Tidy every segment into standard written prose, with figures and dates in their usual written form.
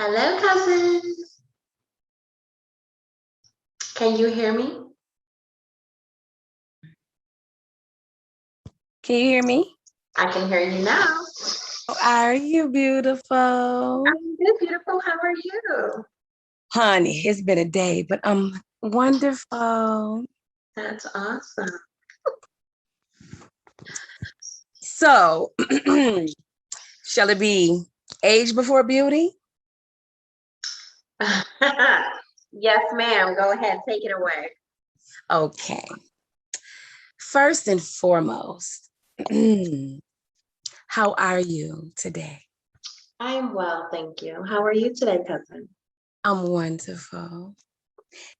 Hello, cousin. Can you hear me? Can you hear me? I can hear you now. How are you, beautiful? I'm good, beautiful. How are you? Honey, it's been a day, but I'm wonderful. That's awesome. So, shall it be age before beauty? Yes, ma'am. Go ahead. Take it away. Okay. First and foremost, how are you today? I am well, thank you. How are you today, cousin? I'm wonderful.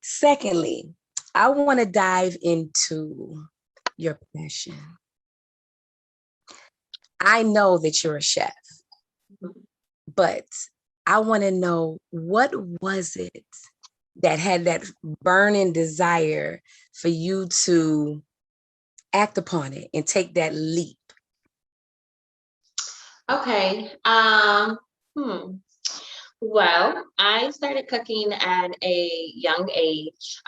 Secondly, I want to dive into your passion. I know that you're a chef, but I want to know, what was it that had that burning desire for you to act upon it and take that leap? Okay. Well, I started cooking at a young age,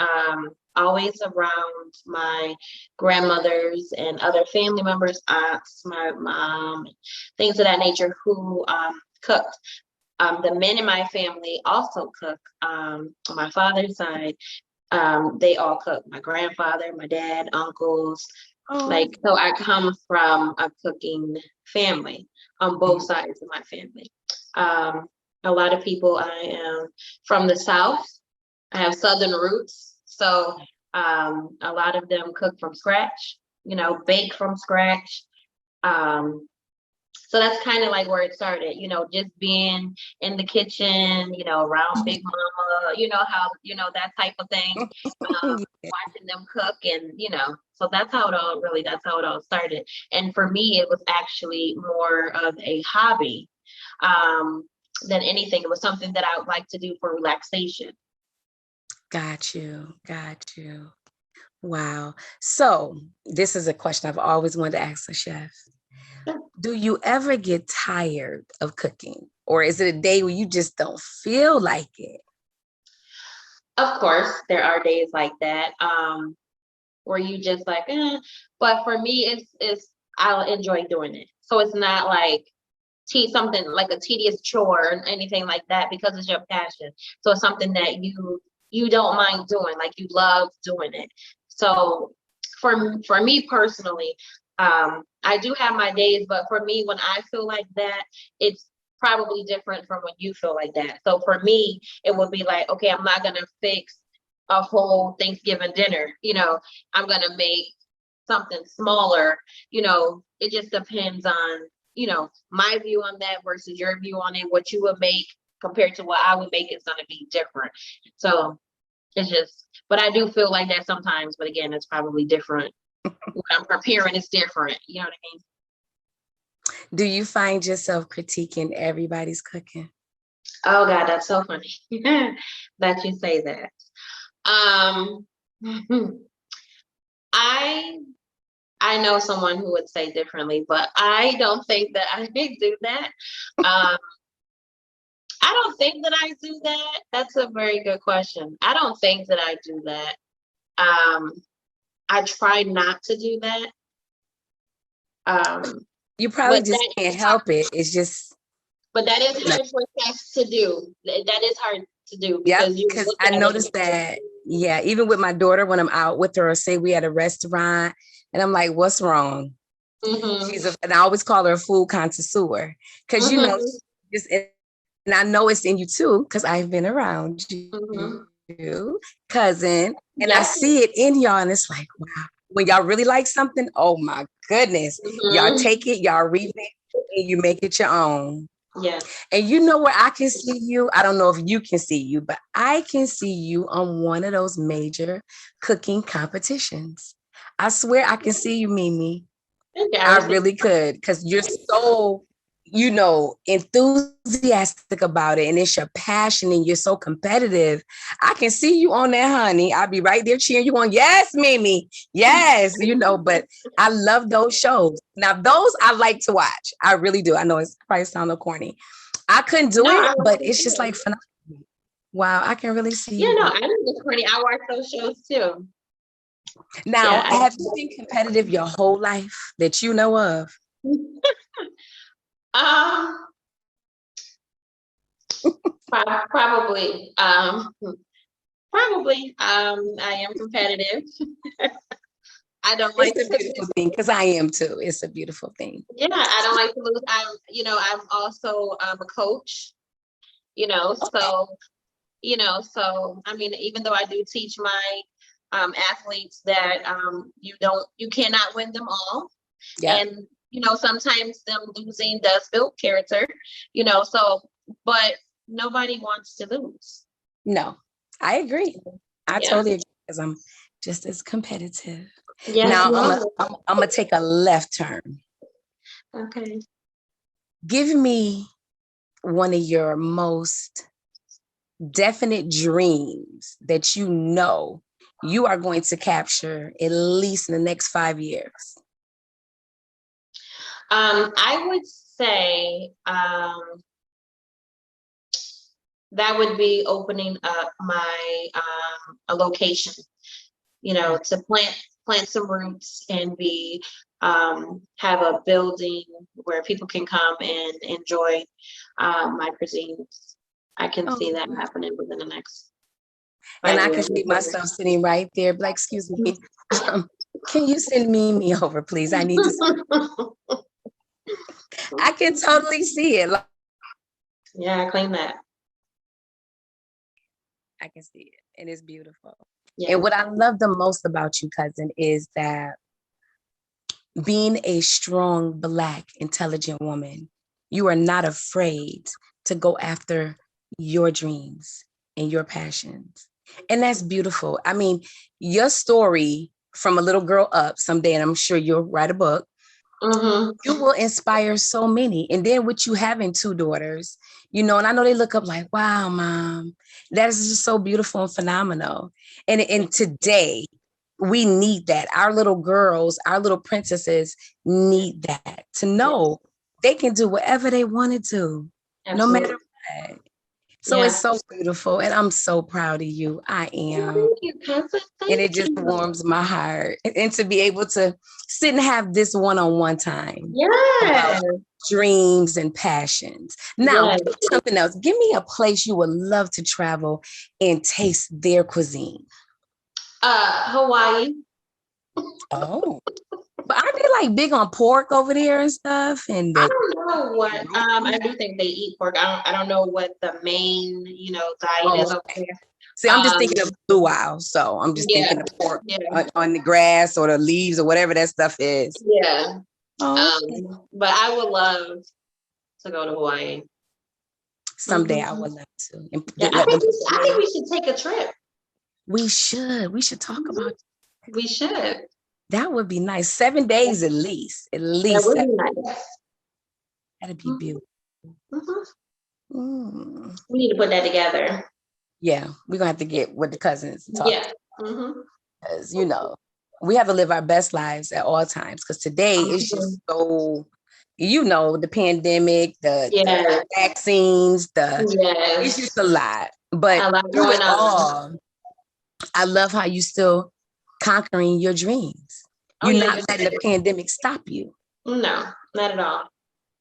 always around my grandmothers and other family members, aunts, my mom, things of that nature who cooked. The men in my family also cook. On my father's side, they all cook. My grandfather, my dad, uncles. Oh, Like, so I come from a cooking family on both sides of my family. Um, a lot of people, I am from the South. I have Southern roots. So a lot of them cook from scratch, bake from scratch. Um, so that's kind of like where it started, just being in the kitchen, around Big Mama, how, that type of thing, watching them cook and, so that's how it all started. And for me, it was actually more of a hobby than anything. It was something that I would like to do for relaxation. got you. Got you. Wow. So this is a question I've always wanted to ask a chef. Do you ever get tired of cooking? Or is it a day where you just don't feel like it? Of course, there are days like that. Where you just like, but for me, it's I'll enjoy doing it. So it's not like something like a tedious chore or anything like that because it's your passion. So it's something that you don't mind doing, like you love doing it. So for me personally, I do have my days, but for me, when I feel like that, it's probably different from when you feel like that. So for me, it would be like, okay, I'm not gonna fix a whole Thanksgiving dinner. I'm gonna make something smaller. It just depends on, my view on that versus your view on it. What you would make compared to what I would make is gonna be different. So it's just, but I do feel like that sometimes. But again, it's probably different. What I'm preparing is different. You know what I mean? Do you find yourself critiquing everybody's cooking? Oh God, that's so funny that you say that. Um, I I know someone who would say differently, but I don't think that I do that. Um, I don't think that I do that. That's a very good question. I don't think that I do that. Um, I try not to do that. You probably But just that can't is hard, help it. It's just, but that is hard for us to do. That is hard to do yep. because you Because look I at it. noticed that, yeah, even with my daughter, when I'm out with her, or say we at a restaurant, and I'm like, what's wrong? Mm-hmm, And I always call her a food connoisseur because, mm-hmm, just, and I know it's in you too, because I've been around mm-hmm. you, cousin, and I Yep. see it in y'all, and it's like, wow, when y'all really like something, oh my goodness, y'all Mm-hmm. take it, y'all revamp it, and you make it your own. Yes. And you know where I can see you? I don't know if you can see you, but I can see you on one of those major cooking competitions. I swear I can see you, Mimi. Thank you. I I received. really could, because you're so, enthusiastic about it, and it's your passion, and you're so competitive. I can see you on that, honey. I'll be right there cheering you on. Yes, Mimi. Yes, but I love those shows. Now, those I like to watch. I really do. I know it's probably sound a little corny, I couldn't do No, it, I watch but those it's just like shows. phenomenal. Wow, I can really see Yeah, you no, doing. I do the corny. I watch those shows too. Now, Yeah, have you been competitive your whole life that you know of? um, probably, probably, I am competitive. I don't like It's a to, beautiful thing because I am too. It's a beautiful thing. yeah, I don't like to lose. I'm also a coach, Okay. so I mean, even though I do teach my athletes that you cannot win them all, Yeah. and sometimes them losing does build character, so but nobody wants to lose. No, I agree. I Yeah. totally agree because I'm just as competitive. Yes, Now you are. I'm gonna take a left turn. Okay. Give me one of your most definite dreams that you know you are going to capture at least in the next 5 years. I would say that would be opening up my a location, to plant some roots and be have a building where people can come and enjoy my cuisines. I can Oh, see that happening within the next and five I can years. see myself sitting right there, like, excuse me, can you send me over, please? I need to. I can totally see it. Like, Yeah, I claim that. I can see it, and it's beautiful. Yeah. And what I love the most about you, cousin, is that being a strong, Black, intelligent woman, you are not afraid to go after your dreams and your passions. And that's beautiful. I mean, your story from a little girl up someday, and I'm sure you'll write a book, Mm-hmm. you will inspire so many. And then with you having two daughters, and I know they look up like, wow, mom, that is just so beautiful and phenomenal. And today, we need that. Our little girls, our little princesses need that to know they can do whatever they want to do, no matter Absolutely. what. So it's Yeah. so beautiful. And I'm so proud of you. I am. Thank you, cousin. And Thank it just you. warms my heart. And to be able to sit and have this one-on-one time about Yes. dreams and passions. Now, Yes. give me something else. Give me a place you would love to travel and taste their cuisine. Hawaii. Oh, but aren't they like big on pork over there and stuff? And I the don't know what I do think they eat pork. I don't know what the main, diet is oh, over there. see, I'm just Um thinking of luau, so I'm just yeah, thinking of pork yeah, on the grass or the leaves or whatever that stuff is. yeah. Oh, But I would love to go to Hawaii. someday I Hmm. would love to and Yeah, let them. I think we should take a trip. We should. We should talk Mhm. about We should. that. Would be nice. 7 days at least. At That least would seven. be nice. That'd be Hmm. beautiful. Hmm. Mm. We need to put that together. Yeah, we're gonna have to get with the cousins and talk Yeah. Hmm. because we have to live our best lives at all times. Because today it's just so the pandemic, the Yes. vaccines, it's just Yes. a lot. But A lot through going it on. all, I love how you still conquering your dreams. Oh You're yeah, not letting the pandemic stop you no, not at all.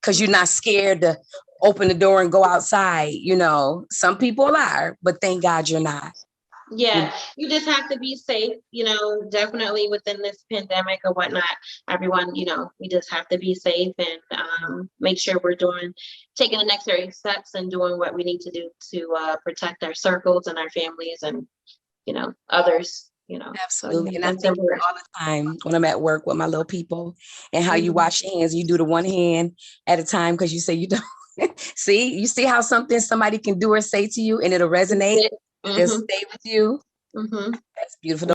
because you're not scared to open the door and go outside. Some people are, but thank God you're not. Yeah, you just have to be safe, definitely within this pandemic or whatnot. Everyone, we just have to be safe and make sure we're taking the necessary steps and doing what we need to do to protect our circles and our families and, others, so yeah, Absolutely. And I that's think important. all the time when I'm at work with my little people and how you Mhm. wash your hands, you do the one hand at a time because you say you don't. See, you see how somebody can do or say to you and it'll resonate, it'll Mhm. stay with you. Mhm. That's beautiful.